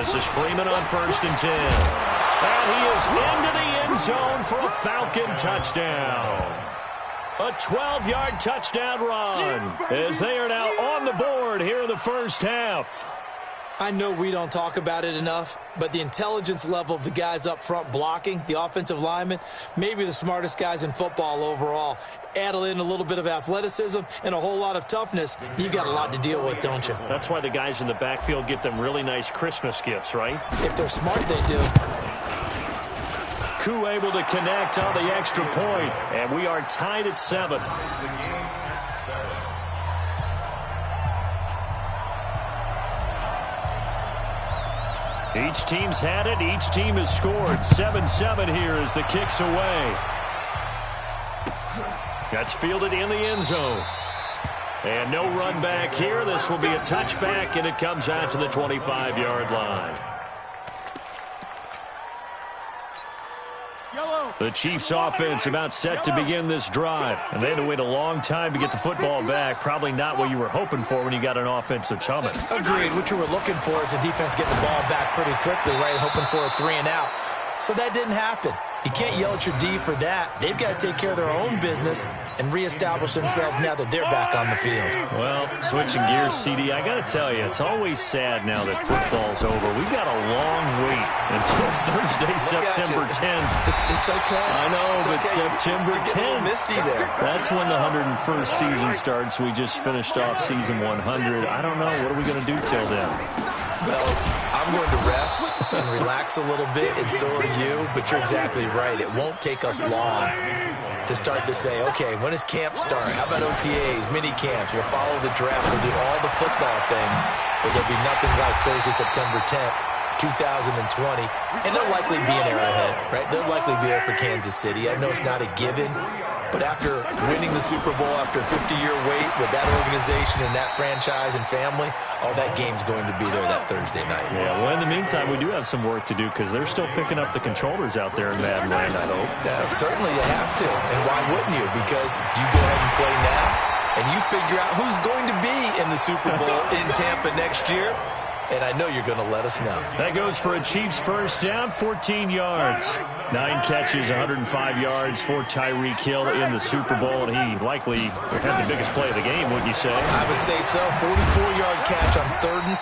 This is Freeman on 1st and 10. And he is into the end zone for a Falcon touchdown. A 12-yard touchdown run as they are now on the board here in the first half. I know we don't talk about it enough, but the intelligence level of the guys up front blocking, the offensive linemen, maybe the smartest guys in football overall. Add in a little bit of athleticism and a whole lot of toughness, you got a lot to deal with, don't you? That's why the guys in the backfield get them really nice Christmas gifts, right? If they're smart, they do. Koo able to connect on the extra point, and we are tied at 7. Each team's had it. Each team has scored. 7-7 here as the kick's away. That's fielded in the end zone. And no run back here. This will be a touchback, and it comes out to the 25-yard line. The Chiefs offense about set to begin this drive. And they had to wait a long time to get the football back. Probably not what you were hoping for when you got an offense that's humming. Agreed. What you were looking for is the defense getting the ball back pretty quickly, right? Hoping for a 3-and-out. So that didn't happen. You can't yell at your D for that. They've got to take care of their own business and reestablish themselves now that they're back on the field. Well, switching gears, CD, I got to tell you, it's always sad now that football's over. We've got a long wait until Thursday, September 10th. It's okay. I know, but okay. September 10th. Misty there. That's when the 101st season starts. We just finished off season 100. I don't know. What are we going to do till then? Well, I'm going to rest and relax a little bit, and so are you, but you're exactly right. It won't take us long to start to say, okay, when does camp start? How about OTAs, mini camps? We'll follow the draft. We'll do all the football things, but there'll be nothing like Thursday, September 10th, 2020, and they'll likely be in Arrowhead, right? They'll likely be there for Kansas City. I know it's not a given, but after winning the Super Bowl, after a 50-year wait with that organization and that franchise and family, that game's going to be there that Thursday night. Yeah, well, in the meantime, we do have some work to do because they're still picking up the controllers out there in Madden Land, I hope. Yeah, certainly you have to. And why wouldn't you? Because you go ahead and play now, and you figure out who's going to be in the Super Bowl in Tampa next year. And I know you're going to let us know. That goes for a Chiefs first down, 14 yards. 9 catches, 105 yards for Tyreek Hill in the Super Bowl, and he likely had the biggest play of the game, wouldn't you say? I would say so. 44-yard catch on 3rd and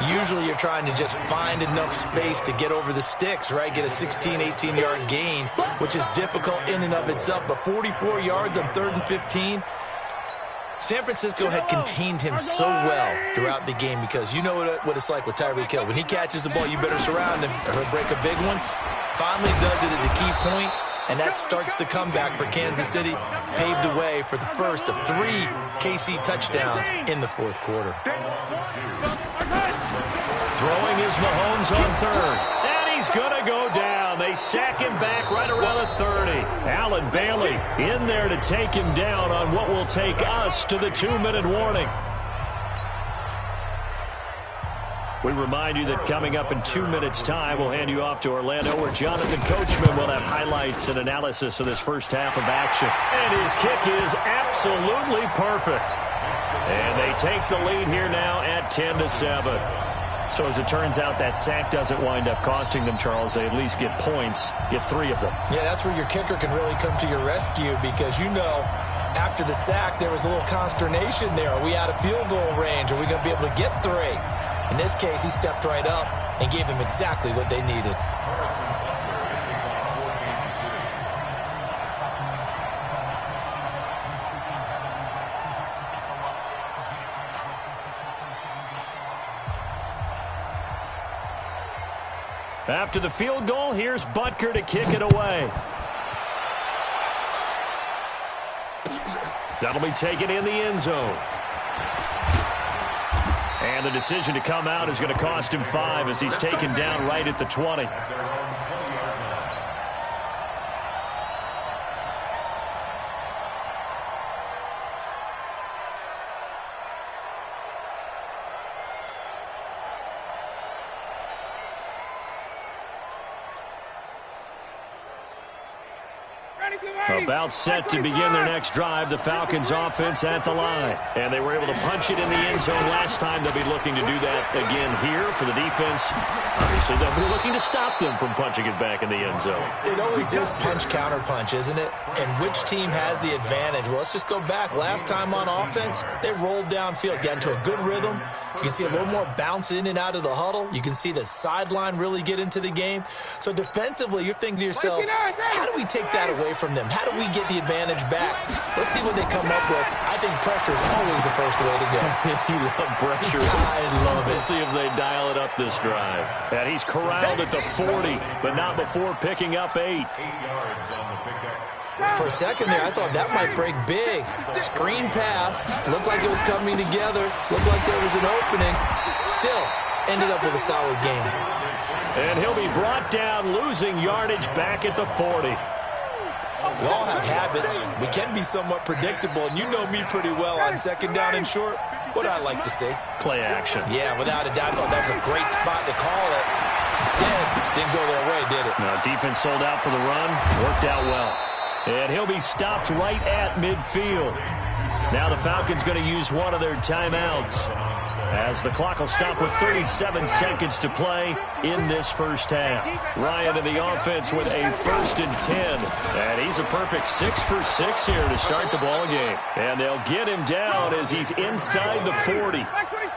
15. Usually you're trying to just find enough space to get over the sticks, right? Get a 16, 18-yard gain, which is difficult in and of itself. But 44 yards on 3rd and 15. San Francisco had contained him so well throughout the game because you know what it's like with Tyreek Hill. When he catches the ball, you better surround him or he'll break a big one. Finally does it at the key point, and that starts the comeback for Kansas City. Paved the way for the first of 3 KC touchdowns in the 4th quarter. Throwing is Mahomes on 3rd. And he's going to go down. They sack him back right around the 30. Allen Bailey in there to take him down on what will take us to the 2-minute warning. We remind you that coming up in 2 minutes' time, we'll hand you off to Orlando, where Jonathan Coachman will have highlights and analysis of this first half of action. And his kick is absolutely perfect. And they take the lead here now at 10-7. So as it turns out, that sack doesn't wind up costing them, Charles. They at least get points, get 3 of them. Yeah, that's where your kicker can really come to your rescue because, you know, after the sack, there was a little consternation there. Are we out of field goal range? Are we going to be able to get 3? In this case, he stepped right up and gave them exactly what they needed. After the field goal, here's Butker to kick it away. That'll be taken in the end zone. And the decision to come out is going to cost him 5 as he's taken down right at the 20. About set to begin their next drive, the Falcons offense at the line. And they were able to punch it in the end zone last time. They'll be looking to do that again here for the defense. Obviously, they'll be looking to stop them from punching it back in the end zone. It always is punch-counter-punch, isn't it? And which team has the advantage? Well, let's just go back. Last time on offense, they rolled downfield, got into a good rhythm. You can see a little more bounce in and out of the huddle. You can see the sideline really get into the game. So defensively, you're thinking to yourself, how do we take that away from them? How do we get the advantage back? Let's see what they come up with. I think pressure is always the first way to go. You love pressure. I love it. We'll see if they dial it up this drive. And he's corralled at the 40, but not before picking up 8. For a second there, I thought that might break big. Screen pass. Looked like it was coming together. Looked like there was an opening. Still, ended up with a solid game. And he'll be brought down, losing yardage back at the 40. We all have habits. We can be somewhat predictable, and you know me pretty well on second down and short. What I like to say? Play action. Yeah, without a doubt, I thought that was a great spot to call it. Instead, didn't go their way, did it? No, defense sold out for the run. Worked out well. And he'll be stopped right at midfield. Now the Falcons going to use one of their timeouts, as the clock will stop with 37 seconds to play in this first half. Ryan in the offense with a 1st and 10. And he's a perfect 6 for 6 here to start the ball game. And they'll get him down as he's inside the 40.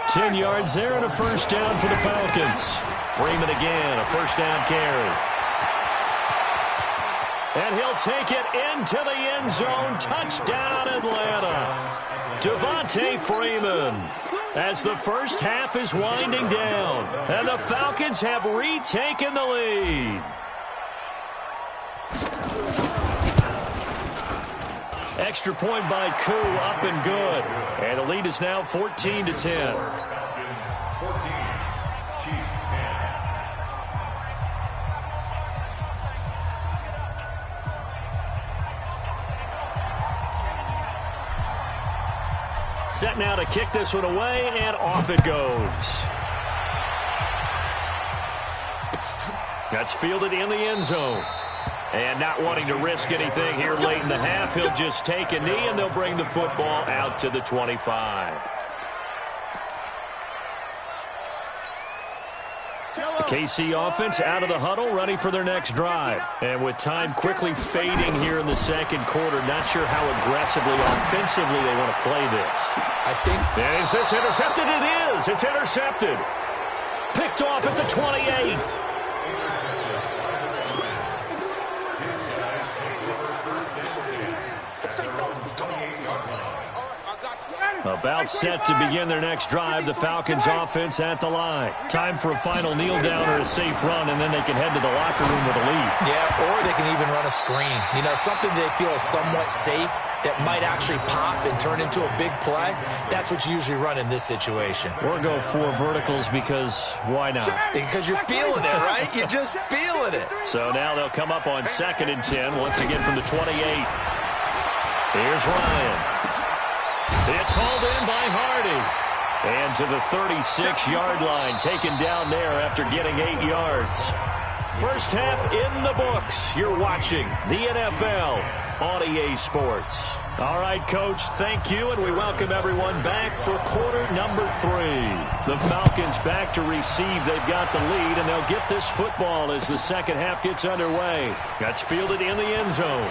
10 yards there and a first down for the Falcons. Freeman again, a first down carry. And he'll take it into the end zone. Touchdown, Atlanta. Devontae Freeman, as the first half is winding down. And the Falcons have retaken the lead. Extra point by Koo, up and good. And the lead is now 14-10. Set now to kick this one away, and off it goes. That's fielded in the end zone. And not wanting to risk anything here late in the half, he'll just take a knee, and they'll bring the football out to the 25. The KC offense out of the huddle, ready for their next drive. And with time quickly fading here in the second quarter, not sure how aggressively, offensively they want to play this. I think... Is this intercepted? It is. It's intercepted. Picked off at the 28. About set to begin their next drive, the Falcons offense at the line. Time for a final kneel down or a safe run, and then they can head to the locker room with a lead. Yeah, or they can even run a screen. You know, something they feel is somewhat safe that might actually pop and turn into a big play. That's what you usually run in this situation. Or go 4 verticals, because why not? Because you're feeling it, right? You're just feeling it. So now they'll come up on 2nd and 10, once again from the 28. Here's Ryan. It's hauled in by Hardy. And to the 36-yard line, taken down there after getting 8 yards. First half in the books. You're watching the NFL on EA Sports. All right, Coach, thank you, and we welcome everyone back for quarter number 3. The Falcons back to receive. They've got the lead, and they'll get this football as the second half gets underway. That's fielded in the end zone.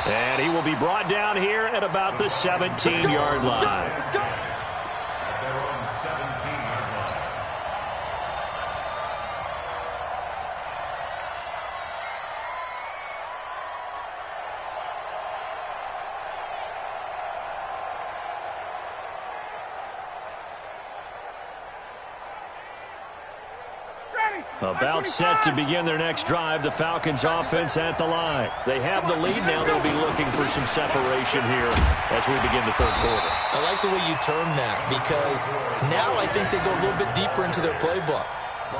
And he will be brought down here at about the 17-yard line. About set to begin their next drive, the Falcons offense at the line. They have the lead now. They'll be looking for some separation here as we begin the third quarter. I like the way you term that, because now I think they go a little bit deeper into their playbook.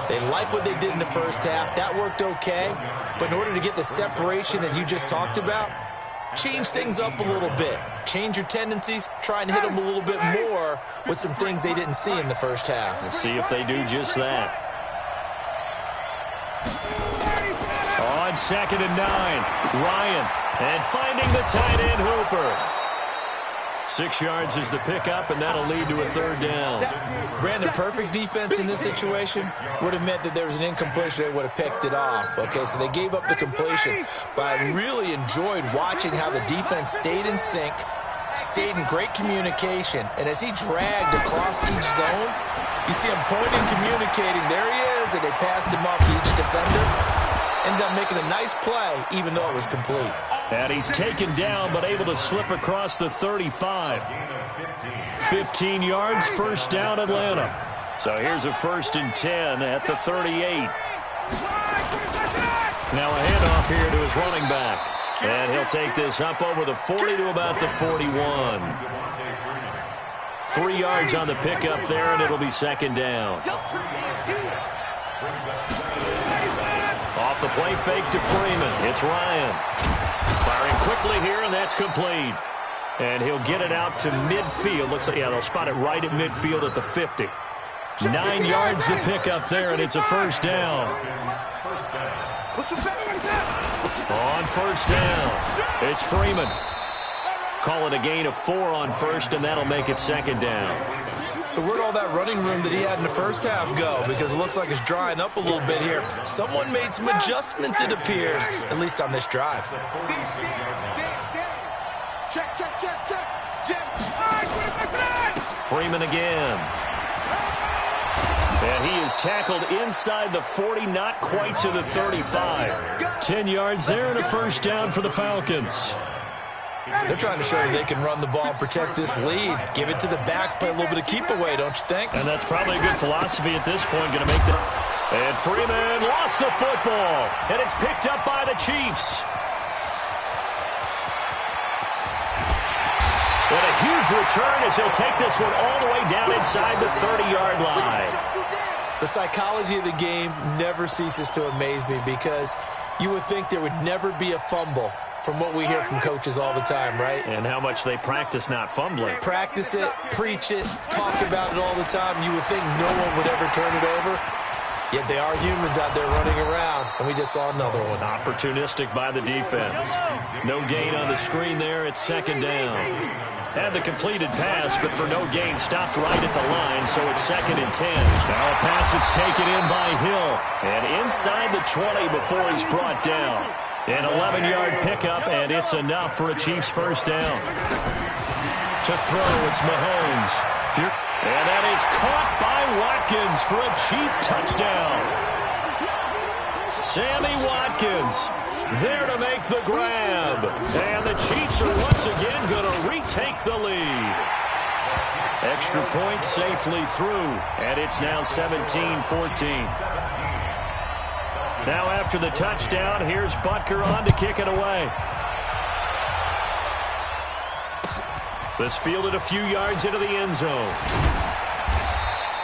They like what they did in the first half. That worked okay. But in order to get the separation that you just talked about, change things up a little bit. Change your tendencies. Try and hit them a little bit more with some things they didn't see in the first half. We'll see if they do just that. On 2nd and 9. Ryan, and finding the tight end Hooper. 6 yards is the pickup, and that'll lead to a 3rd down. Brandon, perfect defense in this situation would have meant that there was an incompletion. They would have picked it off. Okay, so they gave up the completion. But I really enjoyed watching how the defense stayed in sync, stayed in great communication. And as he dragged across each zone, you see him pointing, communicating. There he is, and they passed him off to each defender. Ended up making a nice play, even though it was complete. And he's taken down, but able to slip across the 35. 15 yards, 1st down, Atlanta. So here's a 1st and 10 at the 38. Now a handoff here to his running back. And he'll take this up over the 40 to about the 41. 3 yards on the pickup there, and it'll be 2nd down. Off the play fake to Freeman. It's Ryan. Firing quickly here, and that's complete. And he'll get it out to midfield. Looks like, yeah, they'll spot it right at midfield at the 50. 9 yards to pick up there, and it's a 1st down. On 1st down, it's Freeman. Call it a gain of 4 on 1st, and that'll make it 2nd down. So where'd all that running room that he had in the 1st half go? Because it looks like it's drying up a little bit here. Someone made some adjustments, it appears, at least on this drive. Check. Freeman again. And he is tackled inside the 40, not quite to the 35. 10 yards there and a 1st down for the Falcons. They're trying to show that they can run the ball and protect this lead. Give it to the backs, play a little bit of keep away, don't you think? And that's probably a good philosophy at this point. Going to make the... And Freeman lost the football. And it's picked up by the Chiefs. And a huge return as he'll take this one all the way down inside the 30-yard line. The psychology of the game never ceases to amaze me because you would think there would never be a fumble from what we hear from coaches all the time, right? And how much they practice not fumbling. Practice it, preach it, talk about it all the time. You would think no one would ever turn it over. Yet they are humans out there running around, and we just saw another one. Opportunistic by the defense. No gain on the screen there. It's 2nd down. Had the completed pass, but for no gain, stopped right at the line, so it's 2nd and 10. Now a pass that's taken in by Hill. And inside the 20 before he's brought down. An 11-yard pickup, and it's enough for a Chiefs 1st down. To throw, it's Mahomes. And that is caught by Watkins for a Chief touchdown. Sammy Watkins there to make the grab. And the Chiefs are once again going to retake the lead. Extra point safely through, and it's now 17-14. Now after the touchdown, here's Butker on to kick it away. This fielded a few yards into the end zone.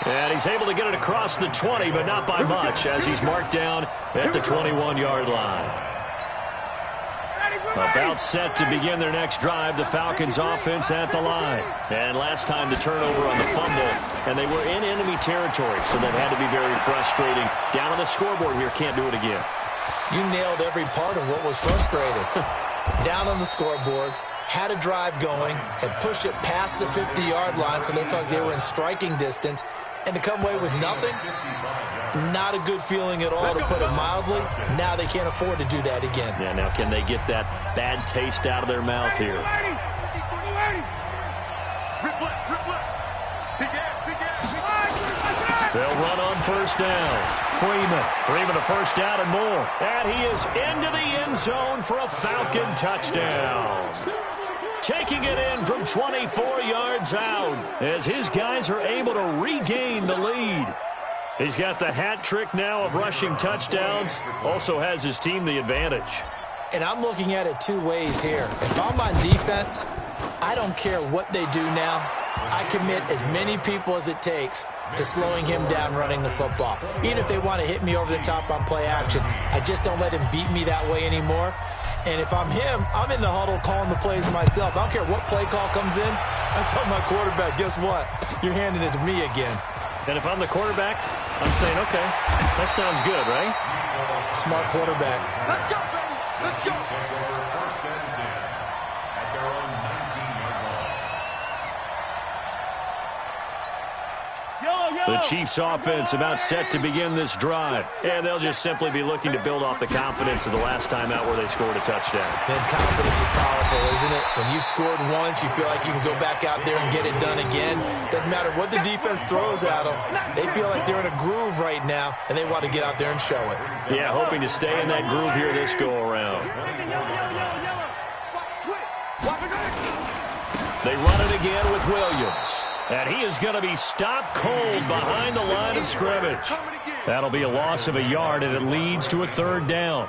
And he's able to get it across the 20, but not by much, as he's marked down at the 21-yard line. About set to begin their next drive, the Falcons offense at the line. And last time the turnover on the fumble, and they were in enemy territory, so that had to be very frustrating. Down on the scoreboard here, can't do it again. You nailed every part of what was frustrating. Down on the scoreboard, had a drive going, had pushed it past the 50-yard line, so they thought they were in striking distance, and to come away with nothing, not a good feeling at all, to put it mildly. Now they can't afford to do that again. Yeah, now can they get that bad taste out of their mouth here? They'll run on 1st down. Freeman a 1st down and more. And he is into the end zone for a Falcon touchdown. Taking it in from 24 yards out as his guys are able to regain the lead. He's got the hat trick now of rushing touchdowns. Also has his team the advantage. And I'm looking at it 2 ways here. If I'm on defense, I don't care what they do now. I commit as many people as it takes to slowing him down running the football. Even if they want to hit me over the top on play action, I just don't let him beat me that way anymore. And if I'm him, I'm in the huddle calling the plays myself. I don't care what play call comes in. I tell my quarterback, guess what? You're handing it to me again. And if I'm the quarterback, I'm saying, okay, that sounds good, right? Smart quarterback. Let's go, baby. Let's go. First and 10 at their own 19-yard line. The Chiefs offense about set to begin this drive. And they'll just simply be looking to build off the confidence of the last time out where they scored a touchdown. Then confidence is powerful, isn't it? When you've scored once, you feel like you can go back out there and get it done again. Doesn't matter what the defense throws at them. They feel like they're in a groove right now, and they want to get out there and show it. Yeah, hoping to stay in that groove here this go-around. They run it again with Williams. And he is going to be stopped cold behind the line of scrimmage. That'll be a loss of a yard, and it leads to a third down.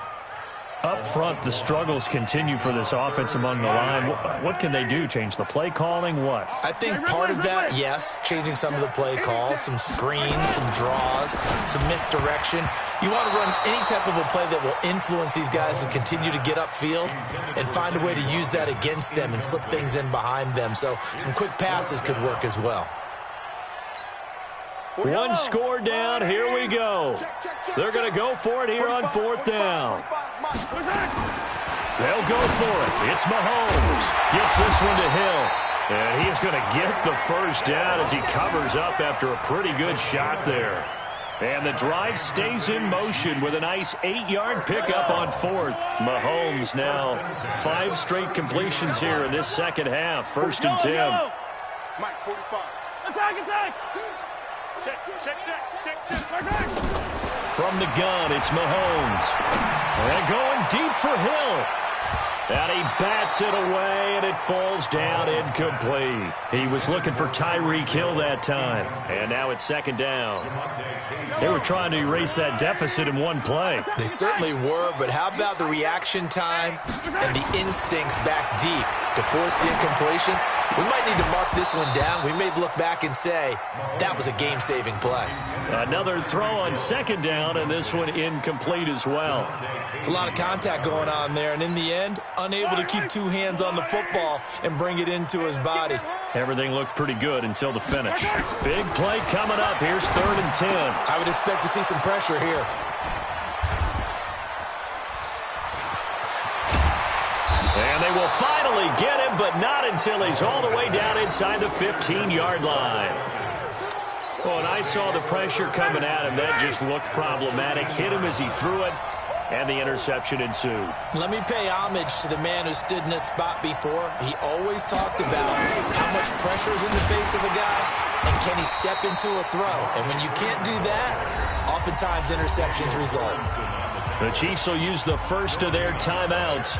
Up front, the struggles continue for this offense among the line. What can they do? Change the play calling? What? I think part of that, yes, changing some of the play calls, some screens, some draws, some misdirection. You want to run any type of a play that will influence these guys to continue to get upfield and find a way to use that against them and slip things in behind them. So some quick passes could work as well. One score down. Here we go. They're going to go for it here on fourth down. They'll go for it. It's Mahomes. Gets this one to Hill. And he's going to get the first down as he covers up after a pretty good shot there. And the drive stays in motion with a nice 8-yard pickup on fourth. Mahomes now 5 straight completions here in this second half. First and 10. Mike, 45. Attack! Check. From the gun, it's Mahomes. And going deep for Hill. And he bats it away, and it falls down incomplete. He was looking for Tyreek Hill that time. And now it's second down. They were trying to erase that deficit in one play. They certainly were, but how about the reaction time and the instincts back deep to force the incompletion? We might need to mark this one down. We may look back and say, that was a game-saving play. Another throw on second down, and this one incomplete as well. It's a lot of contact going on there, and in the end, unable to keep 2 hands on the football and bring it into his body. Everything looked pretty good until the finish. Big play coming up. Here's third and 10. I would expect to see some pressure here. And they will finally get him, but not until he's all the way down inside the 15-yard line. Oh, and I saw the pressure coming at him. That just looked problematic. Hit him as he threw it, and the interception ensued. Let me pay homage to the man who stood in this spot before. He always talked about how much pressure is in the face of a guy, and can he step into a throw. And when you can't do that, oftentimes interceptions result. The Chiefs will use the first of their timeouts.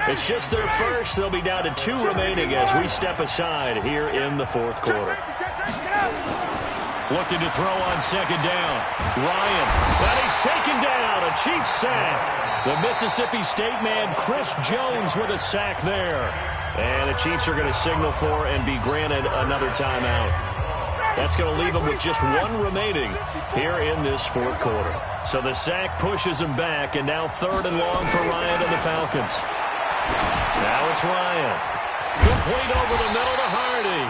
It's just their first. They'll be down to 2 remaining as we step aside here in the fourth quarter. Looking to throw on second down. Ryan. And he's taken down. A Chiefs sack. The Mississippi State man, Chris Jones, with a sack there. And the Chiefs are going to signal for and be granted another timeout. That's going to leave them with just 1 remaining here in this fourth quarter. So the sack pushes him back, and now third and long for Ryan and the Falcons. Now it's Ryan. Complete over the middle to Hardy.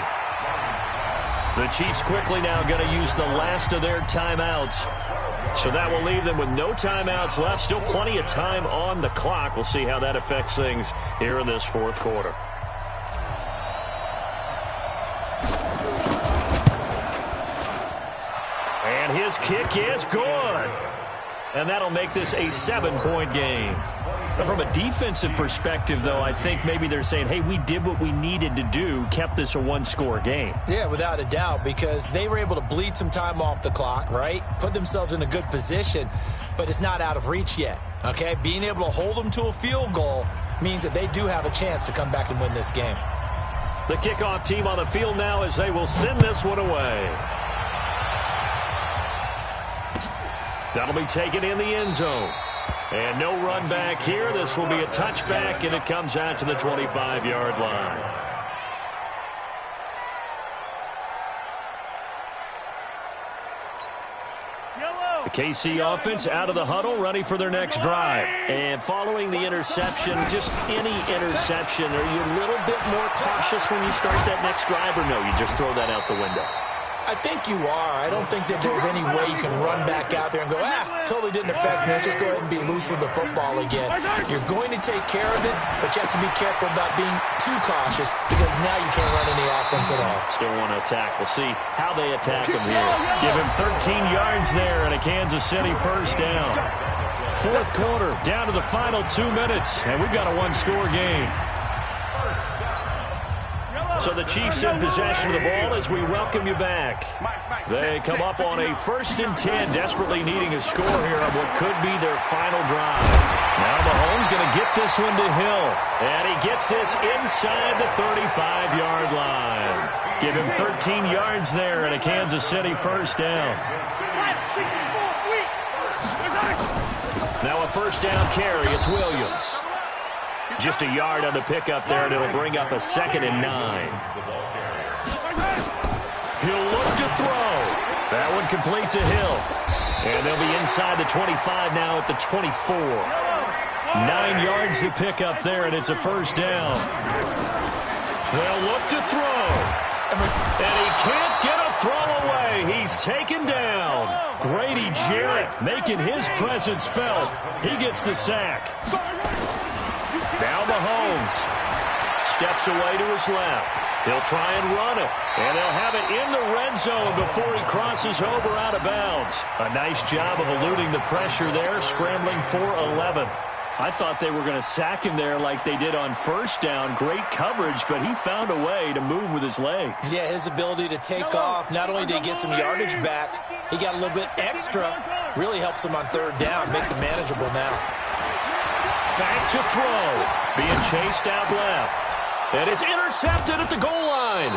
The Chiefs quickly now going to use the last of their timeouts. So that will leave them with no timeouts left. Still plenty of time on the clock. We'll see how that affects things here in this fourth quarter. And his kick is good. And that'll make this a 7-point game. But from a defensive perspective, though, I think maybe they're saying, hey, we did what we needed to do, kept this a 1-score game. Yeah, without a doubt, because they were able to bleed some time off the clock, right? Put themselves in a good position, but it's not out of reach yet, okay? Being able to hold them to a field goal means that they do have a chance to come back and win this game. The kickoff team on the field now as they will send this one away. That'll be taken in the end zone. And no run back here. This will be a touchback, and it comes out to the 25-yard line. The KC offense out of the huddle, ready for their next drive. And following the interception, just any interception, are you a little bit more cautious when you start that next drive, or no, you just throw that out the window? I think you are. I don't think that there's any way you can run back out there and go, totally didn't affect me. Let's just go ahead and be loose with the football again. You're going to take care of it, but you have to be careful about being too cautious because now you can't run any offense at all. Still want to attack. We'll see how they attack him here. Give him 13 yards there and a Kansas City first down. Fourth quarter, down to the final 2 minutes, and we've got a one-score game. So the Chiefs in possession of the ball as we welcome you back. They come up on a 1st and 10, desperately needing a score here on what could be their final drive. Now Mahomes going to get this one to Hill, and he gets this inside the 35-yard line. Give him 13 yards there and a Kansas City first down. Now a first down carry. It's Williams. Just a yard on the pickup there, and it'll bring up a 2nd and 9. He'll look to throw. That one complete to Hill. And they'll be inside the 25 now at the 24. 9 yards to pick up there, and it's a first down. They'll look to throw. And he can't get a throw away. He's taken down. Grady Jarrett making his presence felt. He gets the sack. Now Mahomes steps away to his left. He'll try and run it, and they'll have it in the red zone before he crosses over out of bounds. A nice job of eluding the pressure there, scrambling for 11. I thought they were going to sack him there like they did on first down. Great coverage, but he found a way to move with his legs. Yeah, his ability to take off, not only did he get some yardage back, he got a little bit extra. Really helps him on 3rd down, makes it manageable now. Back to throw. Being chased out left. And it's intercepted at the goal line.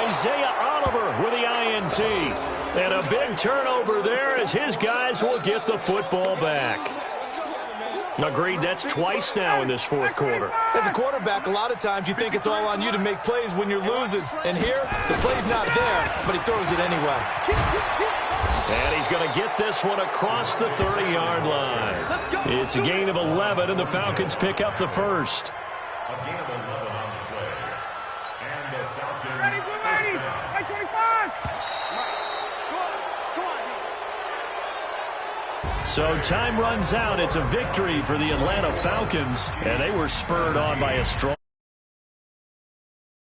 Isaiah Oliver with the INT. And a big turnover there as his guys will get the football back. Agreed, that's twice now in this fourth quarter. As a quarterback, a lot of times you think it's all on you to make plays when you're losing. And here, the play's not there, but he throws it anyway. And he's going to get this one across the 30-yard line. It's a gain of 11, and the Falcons pick up the first. A gain of 11 on the play. And the Falcons. Ready, ready. Hey, 25. So time runs out. It's a victory for the Atlanta Falcons, and they were spurred on by a strong